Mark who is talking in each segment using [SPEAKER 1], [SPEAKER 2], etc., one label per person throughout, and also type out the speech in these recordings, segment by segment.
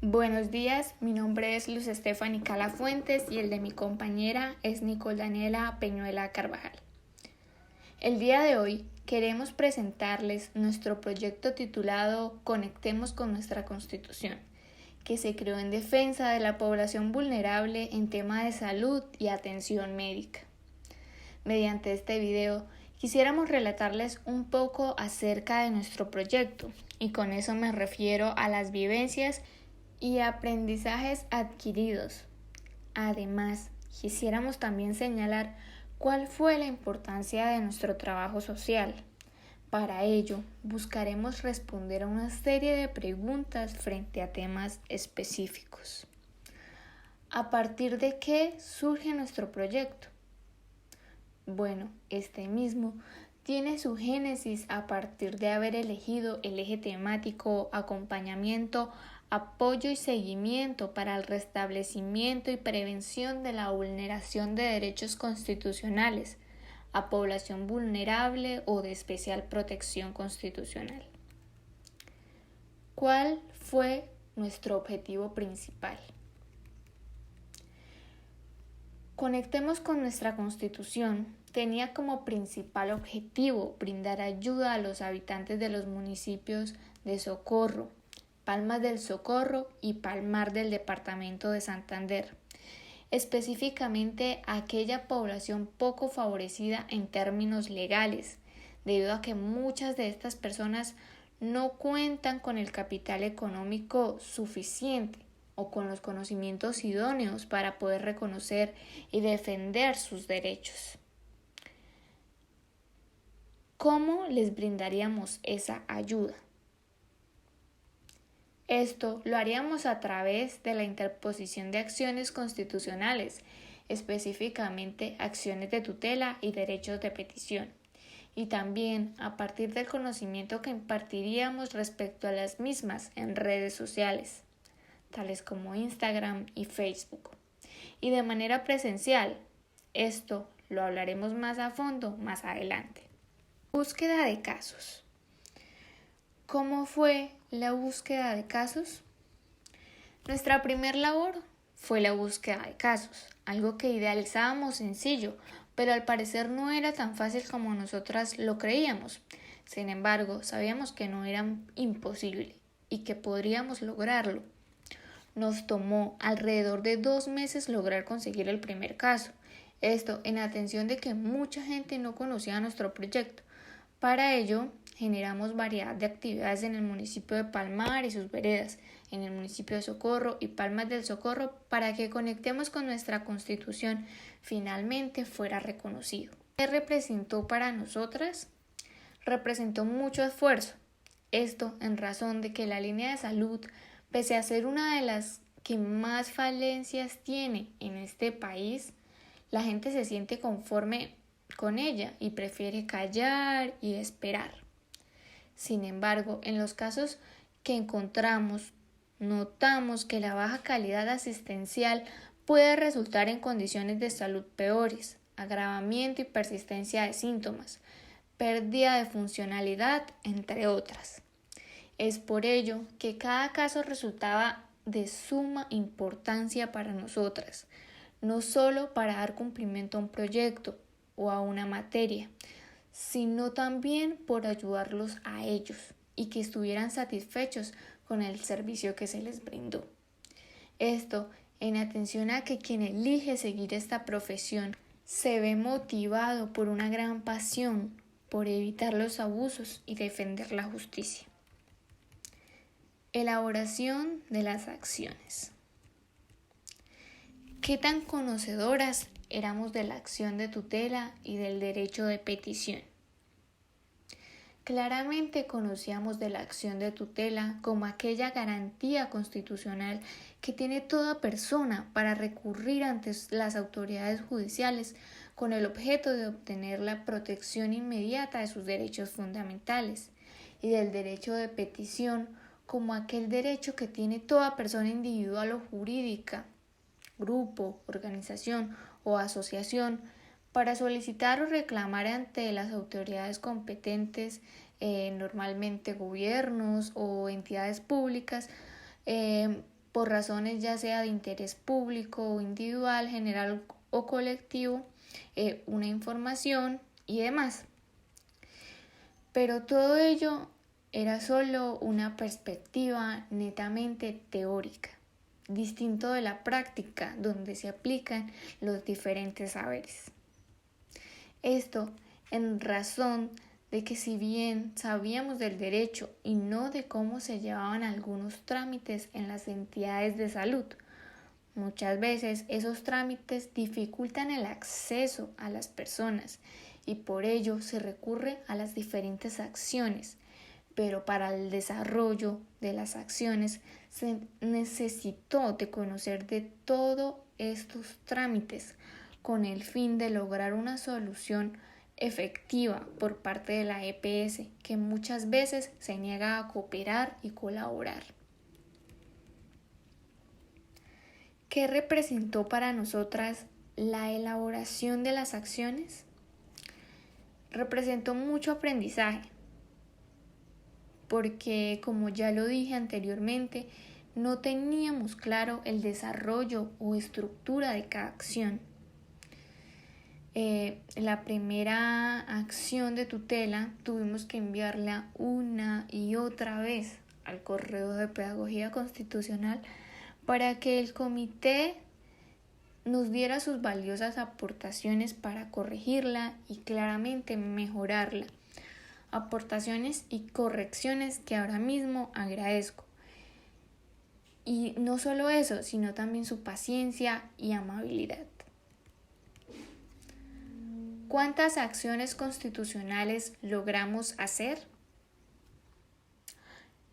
[SPEAKER 1] Buenos días, mi nombre es Luz Estefany Cala Fuentes y el de mi compañera es Nicole Daniela Peñuela Carvajal. El día de hoy queremos presentarles nuestro proyecto titulado Conectemos con nuestra Constitución, que se creó en defensa de la población vulnerable en tema de salud y atención médica. Mediante este video quisiéramos relatarles un poco acerca de nuestro proyecto, y con eso me refiero a las vivencias y aprendizajes adquiridos. Además, quisiéramos también señalar cuál fue la importancia de nuestro trabajo social. Para ello, buscaremos responder a una serie de preguntas frente a temas específicos. ¿A partir de qué surge nuestro proyecto? Bueno, este mismo tiene su génesis a partir de haber elegido el eje temático acompañamiento, apoyo y seguimiento para el restablecimiento y prevención de la vulneración de derechos constitucionales a población vulnerable o de especial protección constitucional. ¿Cuál fue nuestro objetivo principal? Conectemos con nuestra Constitución tenía como principal objetivo brindar ayuda a los habitantes de los municipios de Socorro, Palmas del Socorro y Palmar del departamento de Santander, específicamente a aquella población poco favorecida en términos legales, debido a que muchas de estas personas no cuentan con el capital económico suficiente o con los conocimientos idóneos para poder reconocer y defender sus derechos. ¿Cómo les brindaríamos esa ayuda? Esto lo haríamos a través de la interposición de acciones constitucionales, específicamente acciones de tutela y derechos de petición, y también a partir del conocimiento que impartiríamos respecto a las mismas en redes sociales, tales como Instagram y Facebook, y de manera presencial. Esto lo hablaremos más a fondo más adelante. Búsqueda de casos. ¿Cómo fue la búsqueda de casos? Nuestra primer labor fue la búsqueda de casos, algo que idealizábamos sencillo, pero al parecer no era tan fácil como nosotras lo creíamos. Sin embargo, sabíamos que no era imposible y que podríamos lograrlo. Nos tomó alrededor de 2 meses lograr conseguir el primer caso. Esto en atención de que mucha gente no conocía nuestro proyecto. Para ello, generamos variedad de actividades en el municipio de Palmar y sus veredas, en el municipio de Socorro y Palmas del Socorro, para que Conectemos con nuestra Constitución finalmente fuera reconocido. ¿Qué representó para nosotras? Representó mucho esfuerzo. Esto en razón de que la línea de salud, pese a ser una de las que más falencias tiene en este país, la gente se siente conforme con ella y prefiere callar y esperar. Sin embargo, en los casos que encontramos, notamos que la baja calidad asistencial puede resultar en condiciones de salud peores, agravamiento y persistencia de síntomas, pérdida de funcionalidad, entre otras. Es por ello que cada caso resultaba de suma importancia para nosotras, no solo para dar cumplimiento a un proyecto o a una materia, sino también por ayudarlos a ellos y que estuvieran satisfechos con el servicio que se les brindó. Esto en atención a que quien elige seguir esta profesión se ve motivado por una gran pasión por evitar los abusos y defender la justicia. Elaboración de las acciones. ¿Qué tan conocedoras éramos de la acción de tutela y del derecho de petición? Claramente conocíamos de la acción de tutela como aquella garantía constitucional que tiene toda persona para recurrir ante las autoridades judiciales con el objeto de obtener la protección inmediata de sus derechos fundamentales, y del derecho de petición como aquel derecho que tiene toda persona individual o jurídica, grupo, organización o asociación, para solicitar o reclamar ante las autoridades competentes, normalmente gobiernos o entidades públicas, por razones ya sea de interés público o individual, general o colectivo, una información y demás. Pero todo ello era solo una perspectiva netamente teórica, distinto de la práctica donde se aplican los diferentes saberes. Esto en razón de que si bien sabíamos del derecho y no de cómo se llevaban algunos trámites en las entidades de salud, muchas veces esos trámites dificultan el acceso a las personas y por ello se recurre a las diferentes acciones, pero para el desarrollo de las acciones se necesitó de conocer de todos estos trámites con el fin de lograr una solución efectiva por parte de la EPS, que muchas veces se niega a cooperar y colaborar. ¿Qué representó para nosotras la elaboración de las acciones? Representó mucho aprendizaje, porque como ya lo dije anteriormente, no teníamos claro el desarrollo o estructura de cada acción. La primera acción de tutela tuvimos que enviarla una y otra vez al correo de pedagogía constitucional para que el comité nos diera sus valiosas aportaciones para corregirla y claramente mejorarla. Aportaciones y correcciones que ahora mismo agradezco. Y no solo eso, sino también su paciencia y amabilidad. ¿Cuántas acciones constitucionales logramos hacer?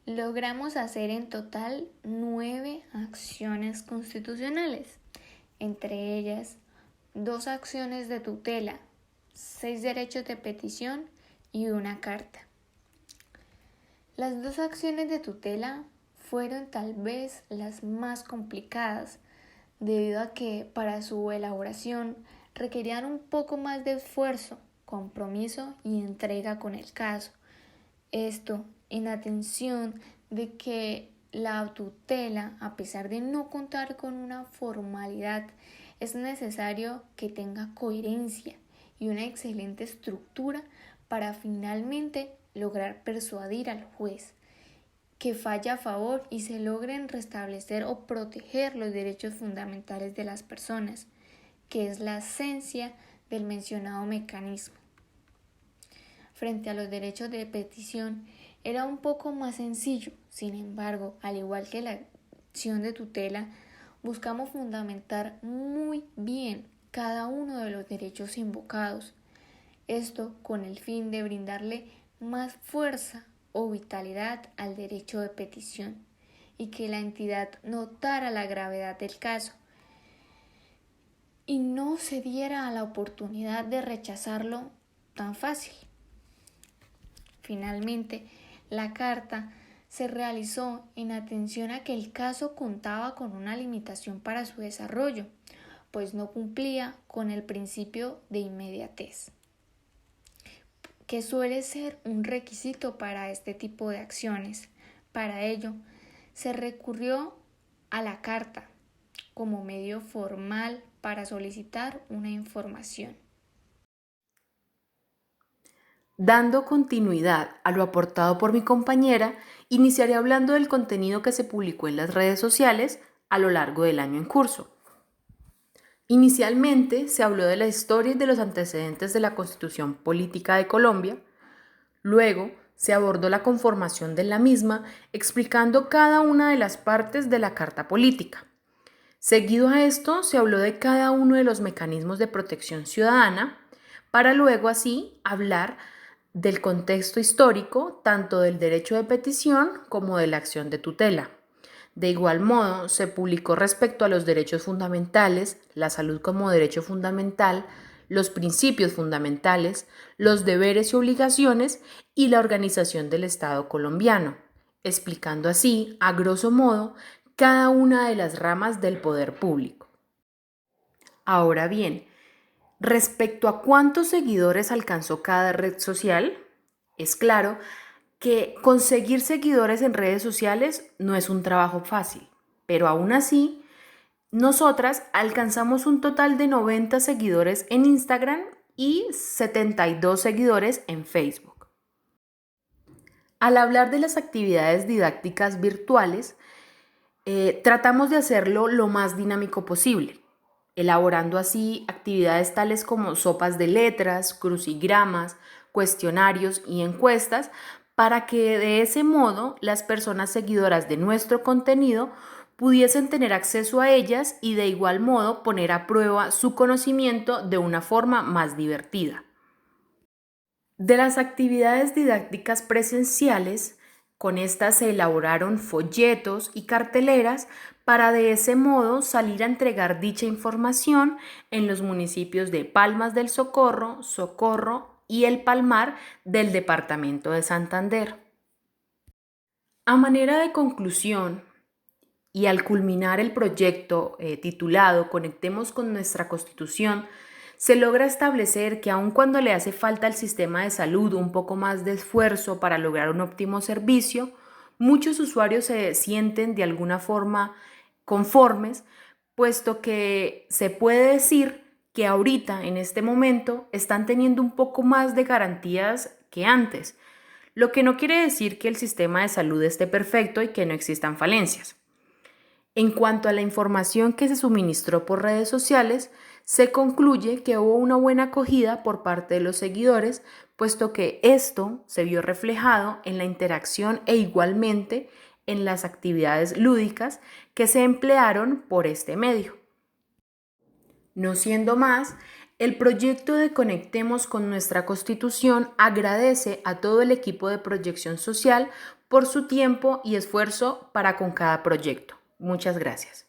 [SPEAKER 1] Logramos hacer en total 9 acciones constitucionales, entre ellas 2 acciones de tutela, 6 derechos de petición y una carta. Las 2 acciones de tutela fueron tal vez las más complicadas, debido a que para su elaboración requerían un poco más de esfuerzo, compromiso y entrega con el caso. Esto en atención de que la tutela, a pesar de no contar con una formalidad, es necesario que tenga coherencia y una excelente estructura para finalmente lograr persuadir al juez que falle a favor y se logren restablecer o proteger los derechos fundamentales de las personas, que es la esencia del mencionado mecanismo. Frente a los derechos de petición era un poco más sencillo, sin embargo, al igual que la acción de tutela, buscamos fundamentar muy bien cada uno de los derechos invocados, esto con el fin de brindarle más fuerza o vitalidad al derecho de petición y que la entidad notara la gravedad del caso y no se diera a la oportunidad de rechazarlo tan fácil. Finalmente, la carta se realizó en atención a que el caso contaba con una limitación para su desarrollo, pues no cumplía con el principio de inmediatez, que suele ser un requisito para este tipo de acciones. Para ello, se recurrió a la carta como medio formal para solicitar una información.
[SPEAKER 2] Dando continuidad a lo aportado por mi compañera, iniciaré hablando del contenido que se publicó en las redes sociales a lo largo del año en curso. Inicialmente se habló de la historia y de los antecedentes de la Constitución Política de Colombia. Luego se abordó la conformación de la misma, explicando cada una de las partes de la Carta Política. Seguido a esto, se habló de cada uno de los mecanismos de protección ciudadana, para luego así hablar del contexto histórico, tanto del derecho de petición como de la acción de tutela. De igual modo, se publicó respecto a los derechos fundamentales, la salud como derecho fundamental, los principios fundamentales, los deberes y obligaciones y la organización del Estado colombiano, explicando así, a grosso modo, cada una de las ramas del poder público. Ahora bien, respecto a cuántos seguidores alcanzó cada red social, es claro que conseguir seguidores en redes sociales no es un trabajo fácil. pero aún así, nosotras alcanzamos un total de 90 seguidores en Instagram y 72 seguidores en Facebook. Al hablar de las actividades didácticas virtuales, tratamos de hacerlo lo más dinámico posible, elaborando así actividades tales como sopas de letras, crucigramas, cuestionarios y encuestas para que de ese modo las personas seguidoras de nuestro contenido pudiesen tener acceso a ellas y de igual modo poner a prueba su conocimiento de una forma más divertida. De las actividades didácticas presenciales, con estas se elaboraron folletos y carteleras para de ese modo salir a entregar dicha información en los municipios de Palmas del Socorro, Socorro y El Palmar del departamento de Santander. A manera de conclusión, y al culminar el proyecto titulado Conectemos con nuestra Constitución, se logra establecer que aun cuando le hace falta al sistema de salud un poco más de esfuerzo para lograr un óptimo servicio, muchos usuarios se sienten de alguna forma conformes, puesto que se puede decir que ahorita, en este momento, están teniendo un poco más de garantías que antes, lo que no quiere decir que el sistema de salud esté perfecto y que no existan falencias. En cuanto a la información que se suministró por redes sociales, se concluye que hubo una buena acogida por parte de los seguidores, puesto que esto se vio reflejado en la interacción e igualmente en las actividades lúdicas que se emplearon por este medio. No siendo más, el proyecto de Conectemos con nuestra Constitución agradece a todo el equipo de Proyección Social por su tiempo y esfuerzo para con cada proyecto. Muchas gracias.